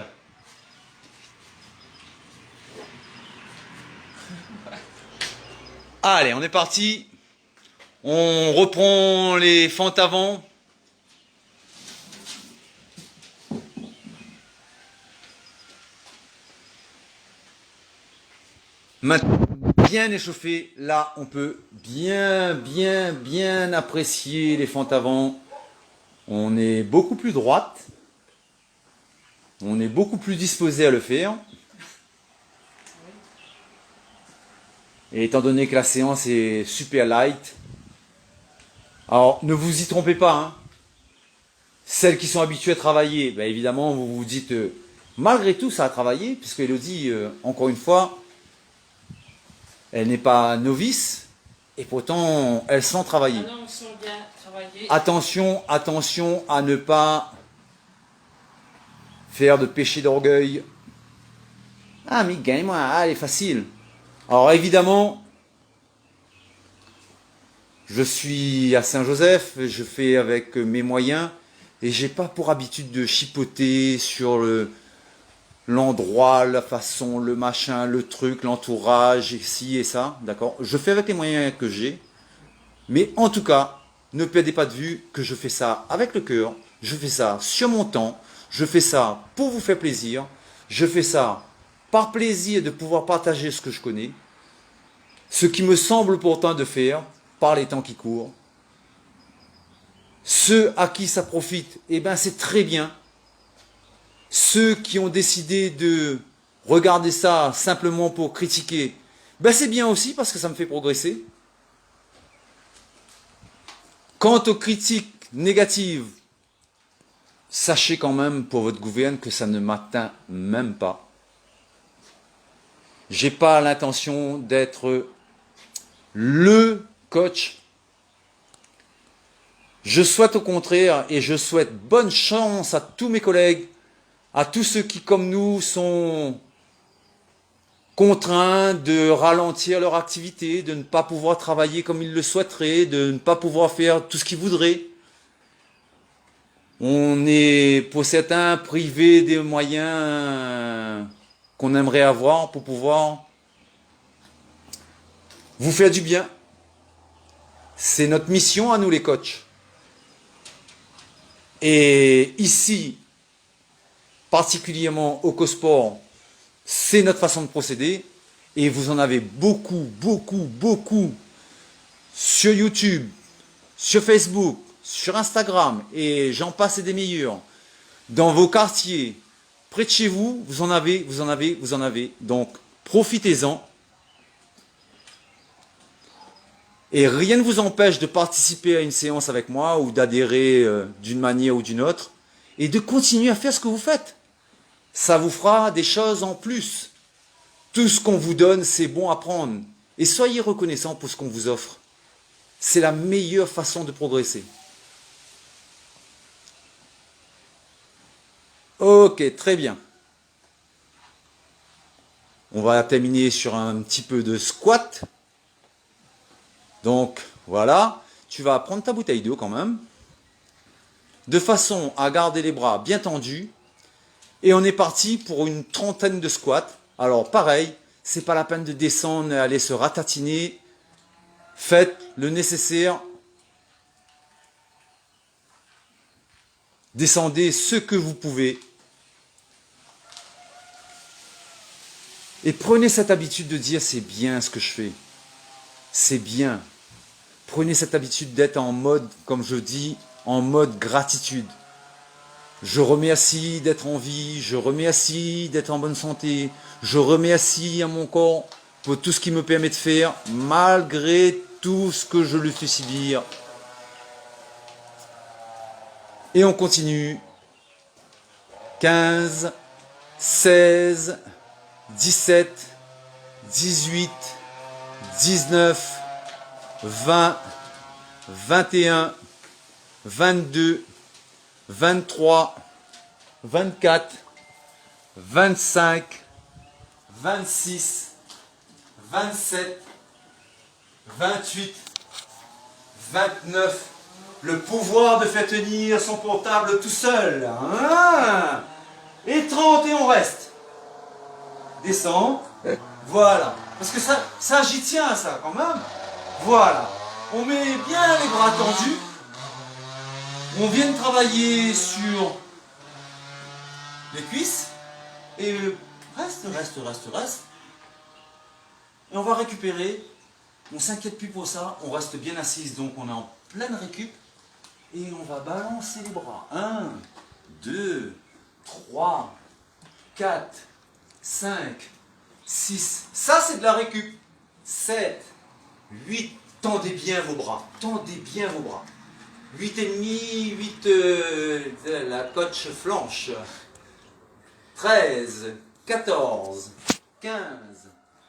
Allez, on est parti. On reprend les fentes avant. Maintenant, bien échauffé, là, on peut bien apprécier les fentes avant. On est beaucoup plus droite. On est beaucoup plus disposé à le faire. Et étant donné que la séance est super light, alors ne vous y trompez pas, hein. Celles qui sont habituées à travailler, ben évidemment vous vous dites, malgré tout ça a travaillé, puisque Elodie, encore une fois, elle n'est pas novice, et pourtant elle sent travailler. Ah non, on sent bien travailler. Attention à ne pas faire de péché d'orgueil. Ah mais gagne-moi, elle est facile. Alors évidemment, je suis à Saint-Joseph, je fais avec mes moyens et j'ai pas pour habitude de chipoter sur l'endroit, la façon, le machin, le truc, l'entourage, ici et ça, d'accord? Je fais avec les moyens que j'ai, mais en tout cas, ne perdez pas de vue que je fais ça avec le cœur, je fais ça sur mon temps, je fais ça pour vous faire plaisir, je fais ça par plaisir de pouvoir partager ce que je connais, ce qui me semble pourtant de faire par les temps qui courent. Ceux à qui ça profite, eh ben c'est très bien. Ceux qui ont décidé de regarder ça simplement pour critiquer, ben c'est bien aussi parce que ça me fait progresser. Quant aux critiques négatives, sachez quand même pour votre gouverne que ça ne m'atteint même pas. J'ai pas l'intention d'être le coach. Je souhaite au contraire et je souhaite bonne chance à tous mes collègues, à tous ceux qui comme nous sont contraints de ralentir leur activité, de ne pas pouvoir travailler comme ils le souhaiteraient, de ne pas pouvoir faire tout ce qu'ils voudraient. On est pour certains privés des moyens qu'on aimerait avoir pour pouvoir vous faire du bien. C'est notre mission à nous les coachs. Et ici, particulièrement au CoSport, c'est notre façon de procéder. Et vous en avez beaucoup sur YouTube, sur Facebook, sur Instagram, et j'en passe et des meilleurs. Dans vos quartiers, près de chez vous, vous en avez. Donc, profitez-en. Et rien ne vous empêche de participer à une séance avec moi ou d'adhérer d'une manière ou d'une autre et de continuer à faire ce que vous faites. Ça vous fera des choses en plus. Tout ce qu'on vous donne, c'est bon à prendre. Et soyez reconnaissants pour ce qu'on vous offre. C'est la meilleure façon de progresser. Ok, très bien. On va terminer sur un petit peu de squat. Donc, voilà. Tu vas prendre ta bouteille d'eau quand même. De façon à garder les bras bien tendus. Et on est parti pour une trentaine de squats. Alors, pareil, c'est pas la peine de descendre et aller se ratatiner. Faites le nécessaire. Descendez ce que vous pouvez. Et prenez cette habitude de dire c'est bien ce que je fais. C'est bien. Prenez cette habitude d'être en mode, comme je dis, en mode gratitude. Je remercie d'être en vie, je remercie d'être en bonne santé, je remercie à mon corps pour tout ce qu'il me permet de faire, malgré tout ce que je lui fais subir. Et on continue. 15, 16, 17, 18, 19, 20, 21, 22, 23, 24, 25, 26, 27, 28, 29. Le pouvoir de faire tenir son portable tout seul. Hein? Et 30 et on reste. Descend. Voilà. Parce que ça j'y tiens ça quand même. Voilà. On met bien les bras tendus. On vient de travailler sur les cuisses. Et reste. Et on va récupérer. On s'inquiète plus pour ça. On reste bien assise. Donc on est en pleine récup. Et on va balancer les bras. 1, 2, 3, 4, 5, 6. Ça, c'est de la récup. 7, 8. Tendez bien vos bras. Tendez bien vos bras. 8 et demi, 8, la coach flanche. 13, 14, 15,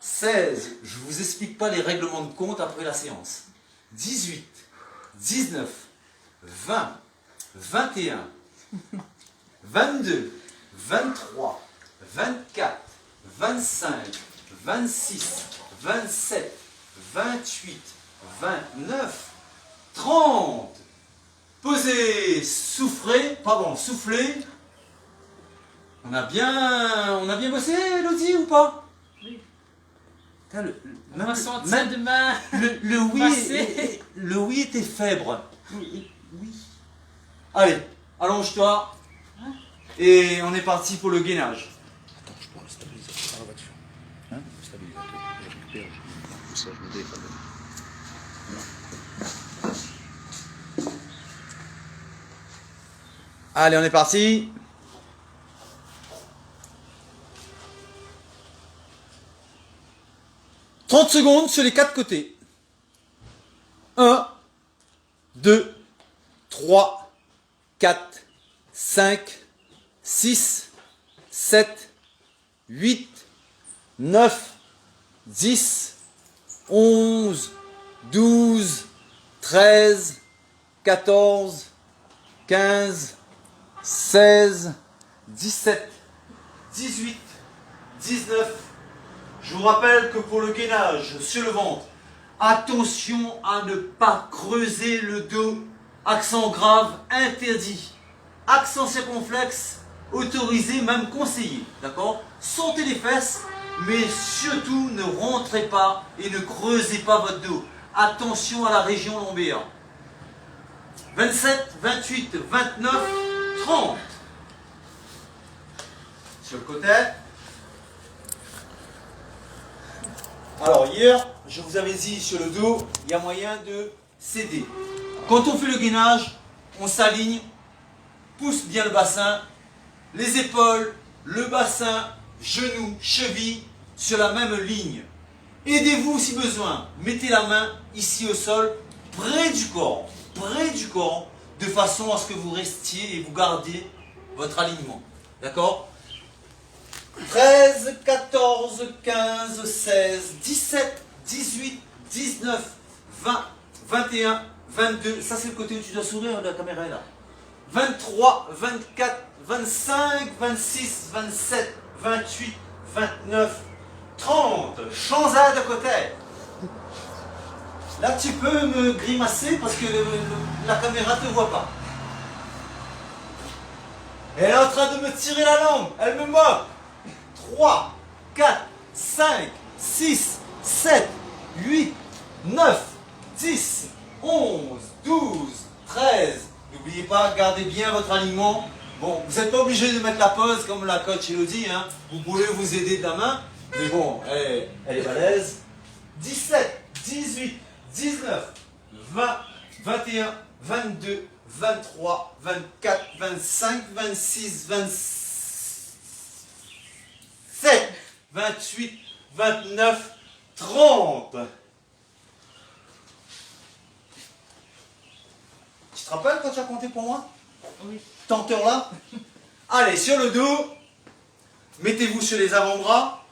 16. Je ne vous explique pas les règlements de compte après la séance. 18, 19, 20, 21, 22, 23, 24, 25, 26, 27, 28, 29, 30. Posez, soufflez, soufflez. On a bien bossé, Elodie, ou pas? Oui. On va sentir demain. Le oui était faible. Oui. Allez, allonge-toi. Et on est parti pour le gainage. Attends, je prends le stabilisateur dans la voiture. Hein? Le stabilisateur. Je récupère, comme ça, je me défale. Allez, on est parti. « 30 secondes sur les 4 côtés. 1, 2, 3, 4, 5, 6, 7, 8, 9, 10, 11, 12, 13, 14, 15, 16, 17, 18, 19. Je vous rappelle que pour le gainage sur le ventre, attention à ne pas creuser le dos. Accent grave, interdit. Accent circonflexe, autorisé, même conseillé. D'accord? Sentez les fesses, mais surtout ne rentrez pas et ne creusez pas votre dos. Attention à la région lombaire. 27, 28, 29, 30. Sur le côté. Alors hier, je vous avais dit sur le dos, il y a moyen de s'aider. Quand on fait le gainage, on s'aligne, pousse bien le bassin, les épaules, le bassin, genoux, chevilles sur la même ligne. Aidez-vous si besoin. Mettez la main ici au sol, près du corps, de façon à ce que vous restiez et vous gardiez votre alignement. D'accord ? 13, 14, 15, 16, 17, 18, 19, 20, 21, 22. Ça, c'est le côté où tu dois sourire, la caméra est là. 23, 24, 25, 26, 27, 28, 29, 30. Changeade de côté. Là, tu peux me grimacer parce que la caméra ne te voit pas. Elle est en train de me tirer la langue. Elle me moque. 3, 4, 5, 6, 7, 8, 9, 10, 11, 12, 13. N'oubliez pas, gardez bien votre alignement. Bon, vous n'êtes pas obligé de mettre la pause comme la coach Elodie. Hein. Vous pouvez vous aider de la main. Mais bon, elle est balèze. 17, 18, 19, 20, 21, 22, 23, 24, 25, 26, 27, 28, 29, 30. Tu te rappelles quand tu as compté pour moi? Oui. T'es encore là? Allez, sur le dos. Mettez-vous sur les avant-bras.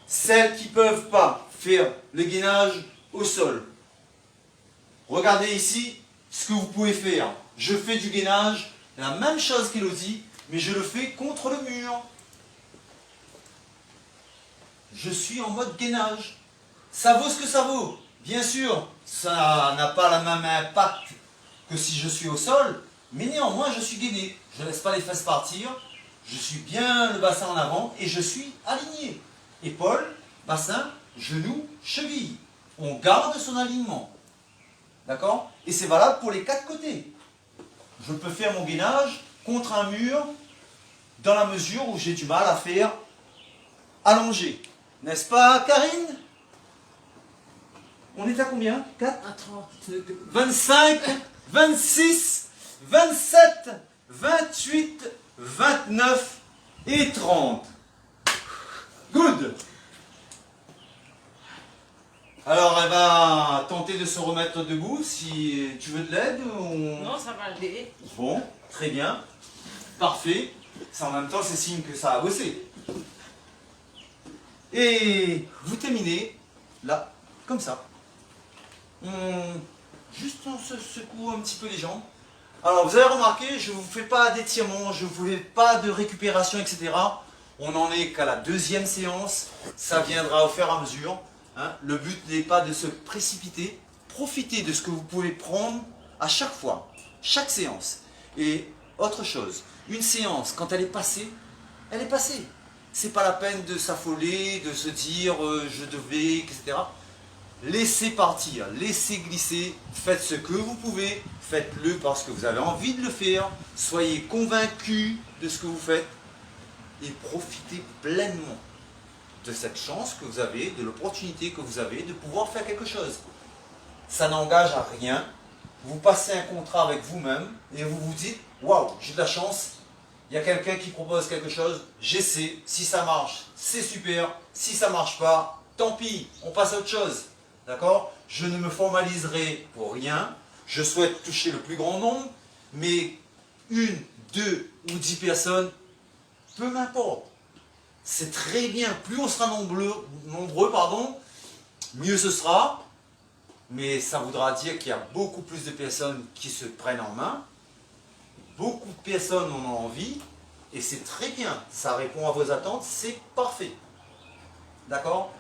Celles qui ne peuvent pas faire le gainage au sol. Regardez ici ce que vous pouvez faire. Je fais du gainage, la même chose qu'Elodie, mais je le fais contre le mur. Je suis en mode gainage. Ça vaut ce que ça vaut. Bien sûr, ça n'a pas le même impact que si je suis au sol, mais néanmoins je suis gainé. Je ne laisse pas les fesses partir, je suis bien le bassin en avant et je suis aligné. Épaules, bassin, genoux, cheville. On garde son alignement. D'accord? Et c'est valable pour les 4 côtés. Je peux faire mon gainage contre un mur dans la mesure où j'ai du mal à faire allongé. N'est-ce pas, Karine? On est à combien? 4? À 30. 25, 26, 27, 28, 29 et 30. Good. Alors elle va tenter de se remettre debout. Si tu veux de l'aide ou... Non, ça va aller. Bon, très bien. Parfait. Ça, en même temps, c'est signe que ça a bossé. Et vous terminez là, comme ça. Juste on se secoue un petit peu les jambes. Alors vous avez remarqué, je ne vous fais pas d'étirement, je ne vous fais pas de récupération, etc. On n'en est qu'à la 2e séance. Ça viendra au fur et à mesure. Hein. Le but n'est pas de se précipiter. Profitez de ce que vous pouvez prendre à chaque fois, chaque séance. Et autre chose, une séance, quand elle est passée, elle est passée. C'est pas la peine de s'affoler, de se dire je devais, etc. Laissez partir, laissez glisser, faites ce que vous pouvez, faites-le parce que vous avez envie de le faire, soyez convaincus de ce que vous faites et profitez pleinement de cette chance que vous avez, de l'opportunité que vous avez de pouvoir faire quelque chose. Ça n'engage à rien, vous passez un contrat avec vous-même et vous vous dites « Waouh, j'ai de la chance, il y a quelqu'un qui propose quelque chose, j'essaie, si ça marche, c'est super, si ça ne marche pas, tant pis, on passe à autre chose. » D'accord? Je ne me formaliserai pour rien. Je souhaite toucher le plus grand nombre, mais 1, 2 ou 10 personnes, peu m'importe. C'est très bien. Plus on sera nombreux, mieux ce sera. Mais ça voudra dire qu'il y a beaucoup plus de personnes qui se prennent en main. Beaucoup de personnes en ont envie. Et c'est très bien. Ça répond à vos attentes. C'est parfait. D'accord?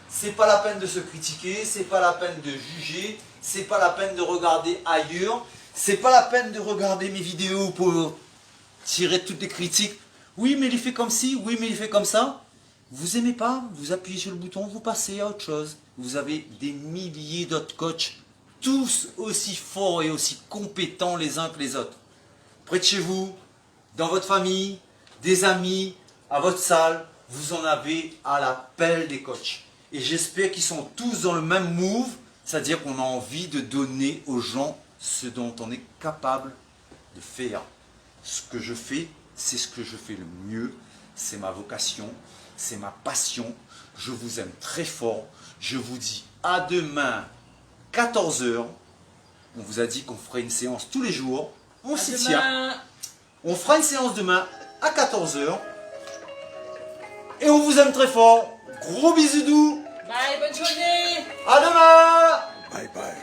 C'est pas la peine de se critiquer, c'est pas la peine de juger, c'est pas la peine de regarder ailleurs, c'est pas la peine de regarder mes vidéos pour tirer toutes les critiques. Oui, mais il fait comme ci, oui, mais il fait comme ça. Vous aimez pas, vous appuyez sur le bouton, vous passez à autre chose. Vous avez des milliers d'autres coachs, tous aussi forts et aussi compétents les uns que les autres. Près de chez vous, dans votre famille, des amis, à votre salle, vous en avez à la pelle des coachs. Et j'espère qu'ils sont tous dans le même move, c'est-à-dire qu'on a envie de donner aux gens ce dont on est capable de faire. Ce que je fais, c'est ce que je fais le mieux, c'est ma vocation, c'est ma passion. Je vous aime très fort. Je vous dis à demain, 14 h. On vous a dit qu'on ferait une séance tous les jours. On s'y tient. On fera une séance demain à 14 h. Et on vous aime très fort. Gros bisous doux. Bye, bonne journée. À demain. Bye bye.